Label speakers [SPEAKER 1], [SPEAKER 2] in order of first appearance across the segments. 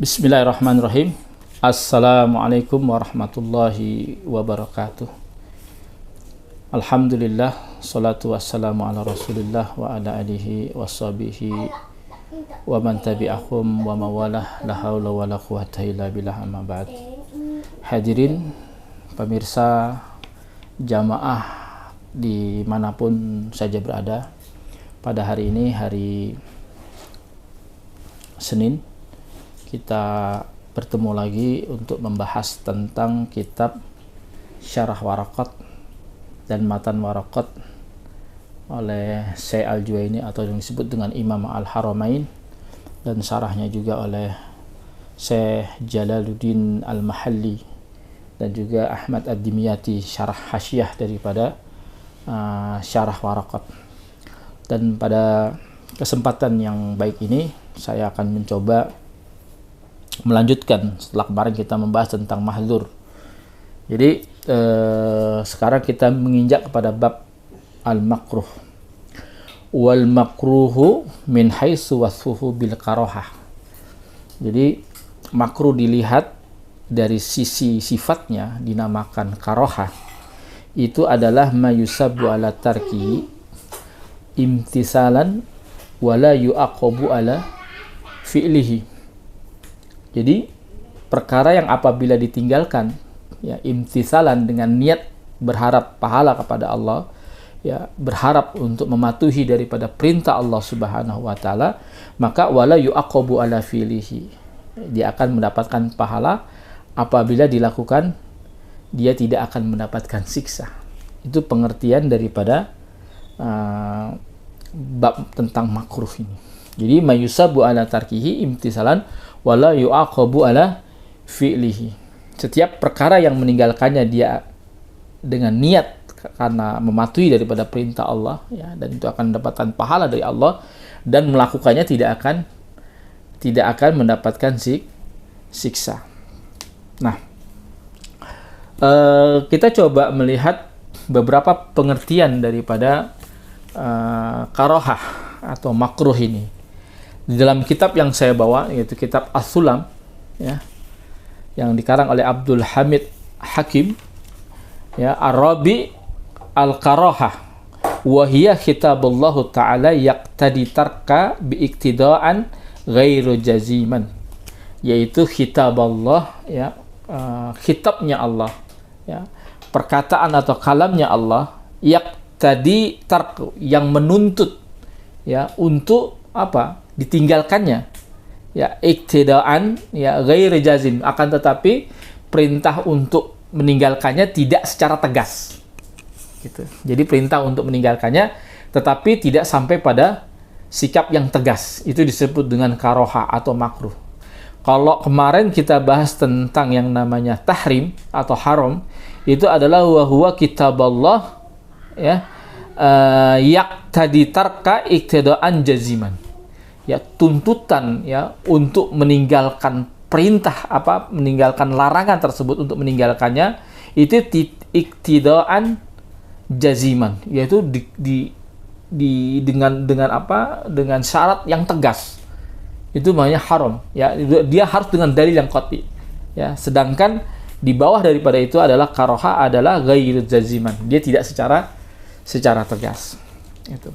[SPEAKER 1] Bismillahirrahmanirrahim. Assalamualaikum warahmatullahi wabarakatuh. Alhamdulillah, salatu wassalamu ala rasulillah wa ala alihi washabihi wa man tabi'ahum wa mawalah, la hawla wa la quwata illa billah, amma ba'd. Hadirin pemirsa jamaah dimanapun saja berada, pada hari ini, hari Senin, kita bertemu lagi untuk membahas tentang kitab Syarah Waraqat dan Matan Waraqat oleh Syekh Al-Juwaini atau yang disebut dengan Imam Al-Haramain, dan syarahnya juga oleh Syekh Jalaluddin Al-Mahalli dan juga Ahmad Ad-Dimyati, syarah hasyiah daripada Syarah Waraqat. Dan pada kesempatan yang baik ini saya akan mencoba melanjutkan setelah kemarin kita membahas tentang mahdzur. Jadi sekarang kita menginjak kepada bab al-makruh. Wal makruhu min haitsu wasfuhu bil karahah. Jadi makruh dilihat dari sisi sifatnya dinamakan karahah. Itu adalah mayusabu ala tarki imtisalan wala yu'aqabu ala fi'lihi. Jadi perkara yang apabila ditinggalkan, ya, imtisalan dengan niat berharap pahala kepada Allah, ya, berharap untuk mematuhi daripada perintah Allah Subhanahu wa taala, maka wala yu'aqabu ala fi'lihi. Dia akan mendapatkan pahala. Apabila dilakukan, dia tidak akan mendapatkan siksa. Itu pengertian daripada bab tentang makruh ini. Jadi mayusabu ala tarkihi imtisalan wala yu'aqabu ala fi'lihi. Setiap perkara yang meninggalkannya dia dengan niat karena mematuhi daripada perintah Allah, ya, dan itu akan mendapatkan pahala dari Allah, dan melakukannya tidak akan mendapatkan siksa. Nah, kita coba melihat beberapa pengertian daripada karahah atau makruh ini di dalam kitab yang saya bawa, yaitu kitab As-Sulam, ya, yang dikarang oleh Abdul Hamid Hakim, ya, Ar-Rabi Al-Karahah wa hiya kitabullah ta'ala yaqtadi tarka biiktidaan ghairu jaziman, yaitu kitab Allah, ya, kitabnya Allah, ya, perkataan atau kalamnya Allah, yaqtadi tarku, yang menuntut, ya, untuk apa? Ditinggalkannya, ya, iktidaan, ya, ghair jazim, akan tetapi perintah untuk meninggalkannya tidak secara tegas, gitu. Jadi perintah untuk meninggalkannya tetapi tidak sampai pada sikap yang tegas, itu disebut dengan karoha atau makruh. Kalau kemarin kita bahas tentang yang namanya tahrim atau haram, itu adalah wa huwa kitaballah, ya, yaqtadi tarka iktidaan jaziman, ya, tuntutan, ya, untuk meninggalkan perintah, meninggalkan larangan tersebut, untuk meninggalkannya itu iktidaan jaziman, yaitu dengan syarat yang tegas. Itu namanya haram, ya, dia harus dengan dalil yang qat'i, ya. Sedangkan di bawah daripada itu adalah karoha, adalah ghairu jaziman, dia tidak secara tegas. Itu.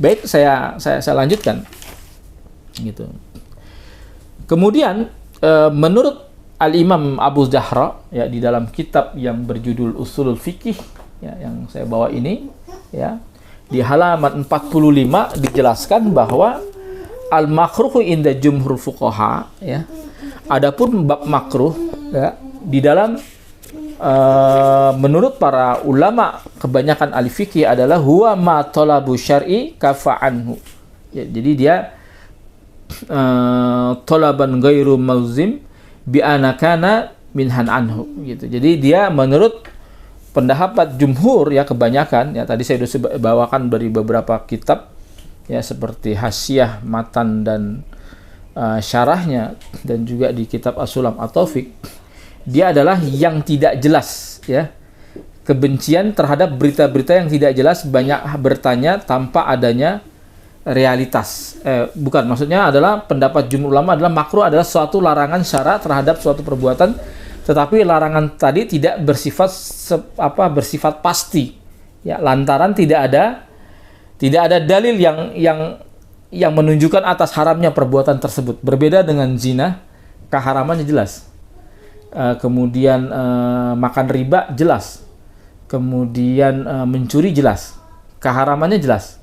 [SPEAKER 1] Baik, saya lanjutkan. Gitu. Kemudian menurut Al-Imam Abu Zahra, ya, di dalam kitab yang berjudul Ushulul Fiqh, ya, yang saya bawa ini, ya, di halaman 45 dijelaskan bahwa al-makruh inda jumhur fuqaha, ya, adapun bab makruh, ya, di dalam menurut para ulama kebanyakan al-fiqh adalah huwa ma talabu syar'i kafa anhu, ya, jadi dia talaban ghairu mauzim bi anakana minhan anhu, gitu. Jadi dia menurut pendapat jumhur, ya, kebanyakan, ya, tadi saya sudah bawakan dari beberapa kitab, ya, seperti hasyiah, matan, dan syarahnya, dan juga di kitab As-Sulam At-Taufiq, dia adalah yang tidak jelas, ya, kebencian terhadap berita-berita yang tidak jelas, banyak bertanya tanpa adanya realitas. Bukan, maksudnya adalah pendapat jumhur ulama adalah makruh adalah suatu larangan syara terhadap suatu perbuatan, tetapi larangan tadi tidak bersifat pasti. Ya, lantaran tidak ada dalil yang menunjukkan atas haramnya perbuatan tersebut. Berbeda dengan zina, keharamannya jelas. Kemudian makan riba jelas. Kemudian mencuri jelas. Keharamannya jelas.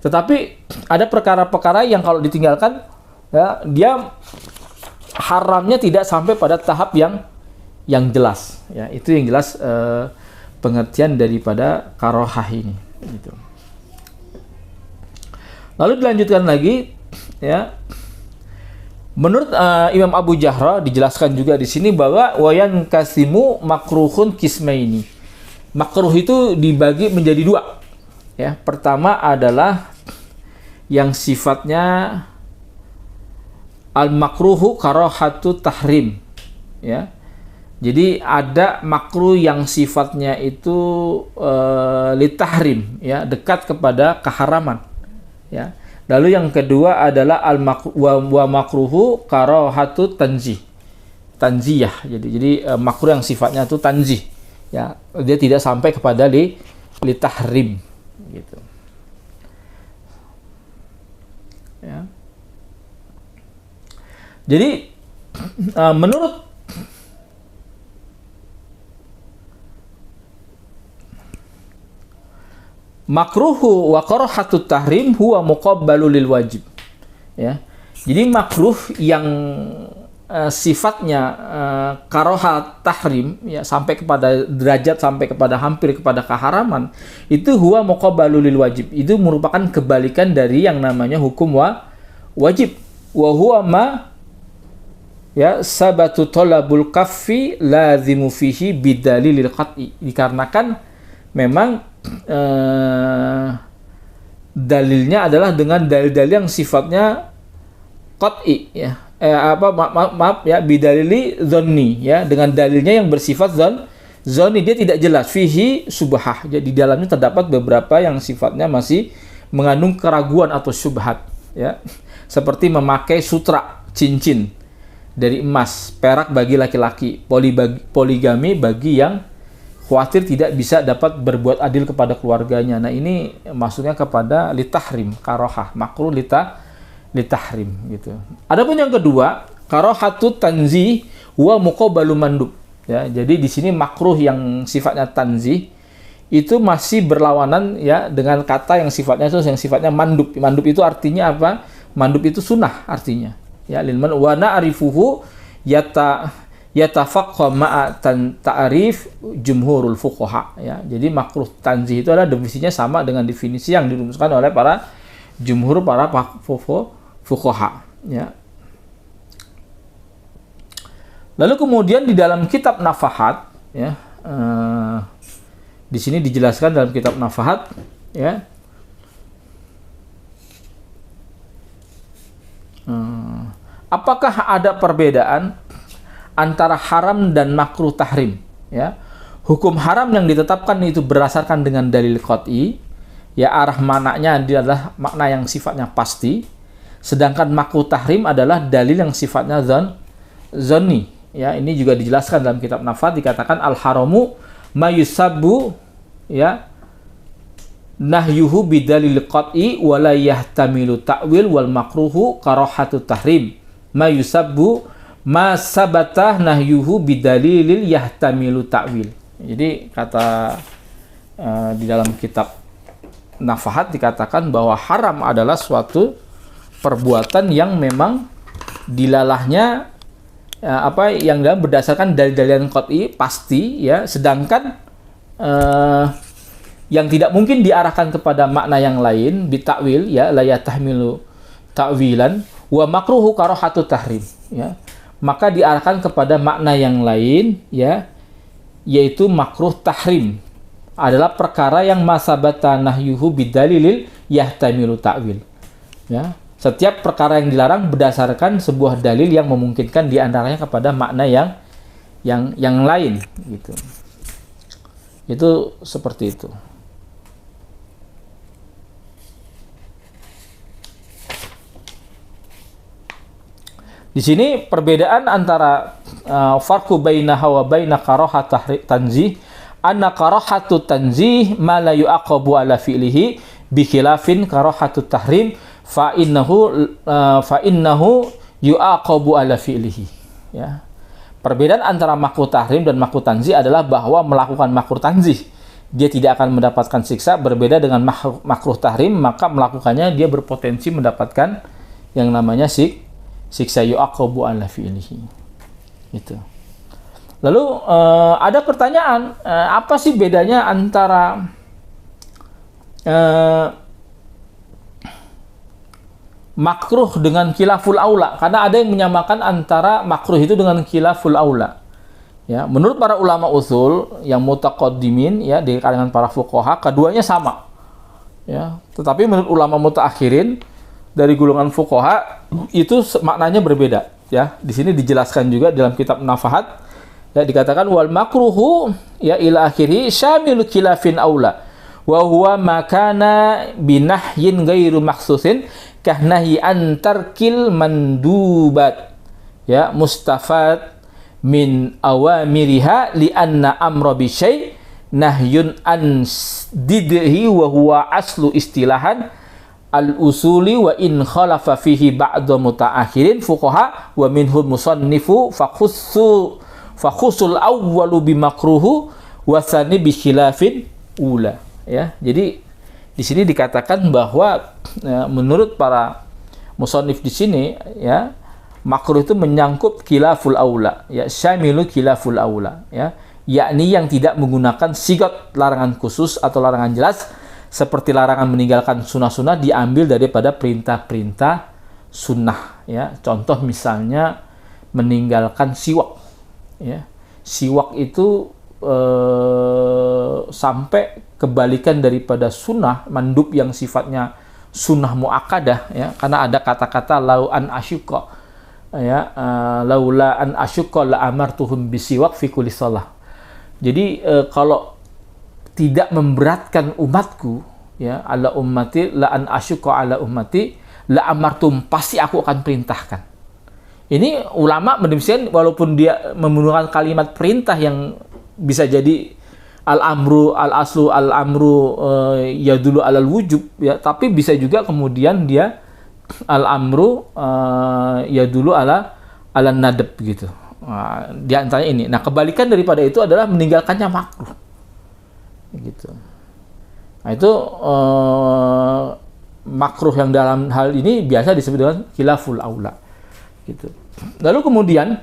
[SPEAKER 1] Tetapi ada perkara-perkara yang kalau ditinggalkan, ya, dia haramnya tidak sampai pada tahap yang jelas. Ya, itu yang jelas pengertian daripada karohah ini. Gitu. Lalu dilanjutkan lagi, ya. Menurut Imam Abu Jahra dijelaskan juga di sini bahwa wayan kasimu makruhun kismaini. Makruh itu dibagi menjadi dua. Ya, pertama adalah yang sifatnya al-makruhu karahatu tahrim, ya. Jadi ada makruh yang sifatnya itu litahrim, ya, dekat kepada keharaman, ya. Lalu yang kedua adalah wa makruhu karahatu tanziyah. Jadi makruh yang sifatnya itu tanzih, ya. Dia tidak sampai kepada litahrim, gitu. Ya. Jadi menurut makruhu wa karahatut tahrim huwa muqabbalu lil wajib. Ya. Jadi makruh yang sifatnya karahat tahrim, ya, sampai kepada derajat sampai kepada hampir kepada keharaman, itu huwa muqabbalu lil wajib. Itu merupakan kebalikan dari yang namanya hukum wajib. Wa huwa ma, ya, sabatu talabul kaffi lazimu fihi bidalilil qat'i. Dikarenakan memang dalilnya adalah dengan dalil-dalil yang sifatnya qat'i, ya. Maaf ya, bidalili dzanni, ya, dengan dalilnya yang bersifat dzanni, dia tidak jelas, fihi subhah. Jadi di dalamnya terdapat beberapa yang sifatnya masih mengandung keraguan atau syubhat, ya. Seperti memakai sutra, cincin dari emas, perak bagi laki-laki, poligami bagi yang khawatir tidak bisa dapat berbuat adil kepada keluarganya. Nah, ini maksudnya kepada litahrim, karohah, makruh litahrim, gitu. Adapun yang kedua, karohatut tanzih wa muqabbalu mandub. Ya, jadi di sini makruh yang sifatnya tanzih itu masih berlawanan, ya, dengan kata yang sifatnya mandub. Mandub itu artinya apa? Mandub itu sunnah artinya. Ya, lilman wa na'rifuhu yatafaqqa ma'a ta'rif jumhurul fuqaha, ya. Jadi makruh tanzih itu adalah definisinya sama dengan definisi yang dirumuskan oleh para fuqaha, ya. Lalu kemudian di dalam kitab Nafahat, ya, di sini dijelaskan dalam kitab Nafahat, ya, apakah ada perbedaan antara haram dan makruh tahrim, ya. Hukum haram yang ditetapkan itu berdasarkan dengan dalil qat'i, ya, arah maknanya adalah makna yang sifatnya pasti. Sedangkan makruh tahrim adalah dalil yang sifatnya dzanni, ya. Ini juga dijelaskan dalam kitab Nafat, dikatakan al-haramu mayusabbu, ya, nahyuhu bidalil qat'i wa la yahtamilu ta'wil wal makruhu karahatu tahrim mayusabbu ma sabata nahyuhu bidalilil yahtamilu ta'wil. Jadi kata di dalam kitab Nafahat dikatakan bahwa haram adalah suatu perbuatan yang memang dilalahnya yang dalam berdasarkan dalil-dalil qat'i pasti, ya, sedangkan yang tidak mungkin diarahkan kepada makna yang lain bitakwil, ya, la yatahmilu ta'wilan wa makruhu karahatu tahrim, ya, maka diarahkan kepada makna yang lain, ya, yaitu makruh tahrim adalah perkara yang masabata nahyuhu bidalilil yahtamilu ta'wil, ya. Setiap perkara yang dilarang berdasarkan sebuah dalil yang memungkinkan diantaranya kepada makna yang lain, gitu. Itu seperti itu. Di sini perbedaan antara farqu bainaha wa baina karahat tanzih, anna karahatu tanzih ma la yu'aqabu ala fi'lihi bi khilafin karahatu tahrim fa innahu yu'aqabu ala fi'lihi. Ya. Perbedaan antara makruh tahrim dan makruh tanzih adalah bahwa melakukan makruh tanzih dia tidak akan mendapatkan siksa, berbeda dengan makruh tahrim, maka melakukannya dia berpotensi mendapatkan yang namanya siksa yu'aqabu ala fi'lihi. Itu. Lalu ada pertanyaan, apa sih bedanya antara makruh dengan khilaful aula? Karena ada yang menyamakan antara makruh itu dengan khilaful aula. Ya, menurut para ulama usul yang mutaqaddimin ya di kalangan para fuqaha, keduanya sama. Ya, tetapi menurut ulama mutaakhirin dari golongan fuqaha itu maknanya berbeda. Ya, di sini dijelaskan juga dalam kitab Nafahat. Ya, dikatakan wal makruhu ya ila akhiri syamilu khilafin aula wa huwa makana binahyin ghairu makhsusin kahnahi an tarkil mandubat ya mustafad min awamiriha li anna amra bi syai' nahyun an didhi wa huwa aslu istilahan al-usuli wa in khalafa fihi ba'da mutaakhirin fuqaha wa minhum musannifu fakhusul awwalu bimakruhu wa tsani bi khilafin ula. Ya, jadi di sini dikatakan bahwa menurut para musannif di sini ya makruh itu menyangkut khilaful aula, ya syamilu khilaful aula, ya yakni yang tidak menggunakan sigat larangan khusus atau larangan jelas seperti larangan meninggalkan sunnah-sunnah diambil daripada perintah-perintah sunnah, ya. Contoh misalnya meninggalkan siwak, ya. Siwak itu sampai kebalikan daripada sunnah mandub yang sifatnya sunnah muakkadah, ya, karena ada kata-kata lau an asyqa ya laula an asyqa la amartuhum bisiwak fi kulli shalah. Jadi kalau tidak memberatkan umatku ya ala ummati la an asyqa ala ummati la amartum, pasti aku akan perintahkan. Ini ulama mendemikian walaupun dia menggunakan kalimat perintah yang bisa jadi al-amru al-aslu al-amru yadulu alal wujub ya, tapi bisa juga kemudian dia al-amru ya dulu ala nadab gitu. Di antaranya ini. Nah, kebalikan daripada itu adalah meninggalkannya makruh. Gitu. Nah, itu makruh yang dalam hal ini biasa disebut dengan khilaful aula. Gitu. Lalu kemudian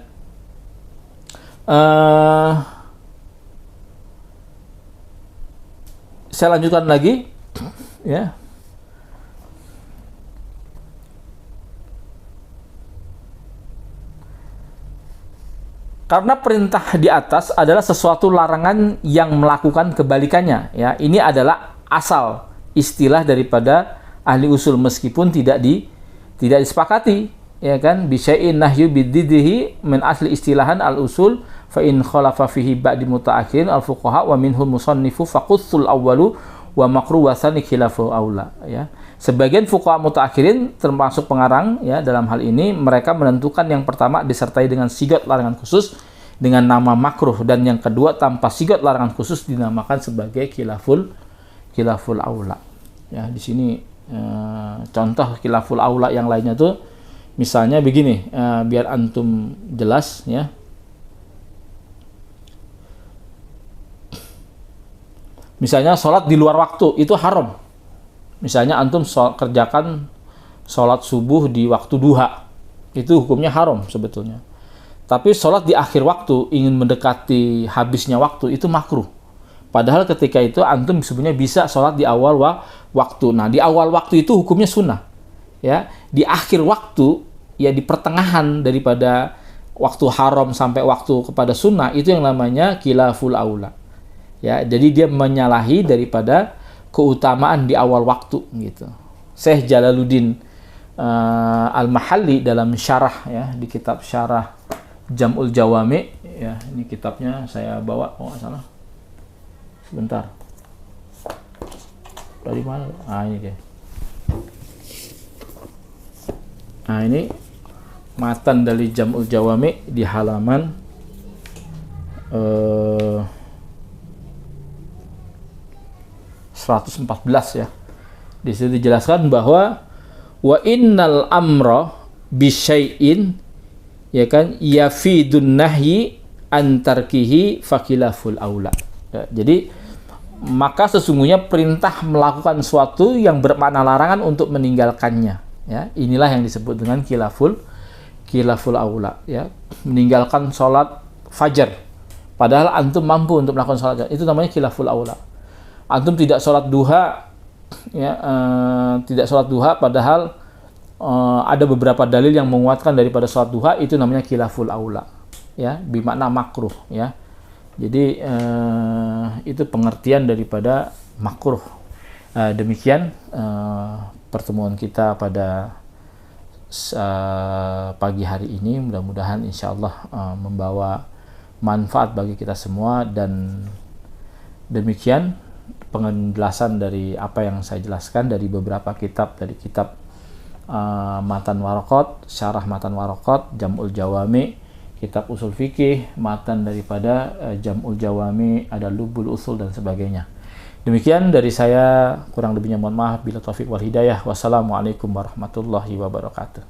[SPEAKER 1] saya lanjutkan lagi ya. Karena perintah di atas adalah sesuatu larangan yang melakukan kebalikannya, ya. Ini adalah asal istilah daripada ahli usul meskipun tidak disepakati, ya kan? Bisyai'in nahyu biddihi min asli istilahan al-usul fa in khalafa fihi ba'di mutaakhirin al-fuqaha wa minhum musannifu faqussul awwalu wa makruh wa tsani khilafu aula, ya. Sebagian fuqaha mutaakhirin termasuk pengarang ya dalam hal ini, mereka menentukan yang pertama disertai dengan sigat larangan khusus dengan nama makruh, dan yang kedua tanpa sigat larangan khusus dinamakan sebagai khilaful aula. Ya, di sini contoh khilaful aula yang lainnya tuh misalnya begini, biar antum jelas ya. Misalnya sholat di luar waktu itu haram. Misalnya antum kerjakan sholat subuh di waktu duha, itu hukumnya haram sebetulnya. Tapi sholat di akhir waktu, ingin mendekati habisnya waktu, itu makruh. Padahal ketika itu antum sebenarnya bisa sholat di awal waktu. Nah, di awal waktu itu hukumnya sunnah. Ya, di akhir waktu, ya di pertengahan daripada waktu haram sampai waktu kepada sunnah, itu yang namanya khilaful aula. Ya, jadi dia menyalahi daripada keutamaan di awal waktu gitu. Syekh Jalaluddin Al-Mahalli dalam syarah ya di kitab Syarah Jam'ul Jawami ya, ini kitabnya saya bawa kalau nggak salah. Sebentar. Dari mana? Ah, ini dia. Nah, ini matan dari Jam'ul Jawami di halaman 114 ya. Di situ dijelaskan bahwa wa innal amra bisyai'in, ya kan, yafidun nahyi antarkihi fakilaful aula. Ya, jadi maka sesungguhnya perintah melakukan sesuatu yang bermakna larangan untuk meninggalkannya. Ya, inilah yang disebut dengan kilaful aula. Ya, meninggalkan sholat fajar, padahal antum mampu untuk melakukan sholat, itu namanya kilaful aula. Antum tidak sholat duha, ya, tidak sholat duha, padahal ada beberapa dalil yang menguatkan daripada sholat duha, itu namanya kilaful aula. Ya, bermakna makruh. Ya. Jadi itu pengertian daripada makruh. Demikian pertemuan kita pada pagi hari ini. Mudah-mudahan insyaallah membawa manfaat bagi kita semua, dan demikian penjelasan dari apa yang saya jelaskan dari beberapa kitab, dari kitab Matan Waraqat, Syarah Matan Waraqat, Jam'ul Jawami, kitab usul fikih, matan daripada Jam'ul Jawami, ada Lubul Usul dan sebagainya. Demikian dari saya, kurang lebihnya mohon maaf, bila taufik wal hidayah. Wassalamualaikum warahmatullahi wabarakatuh.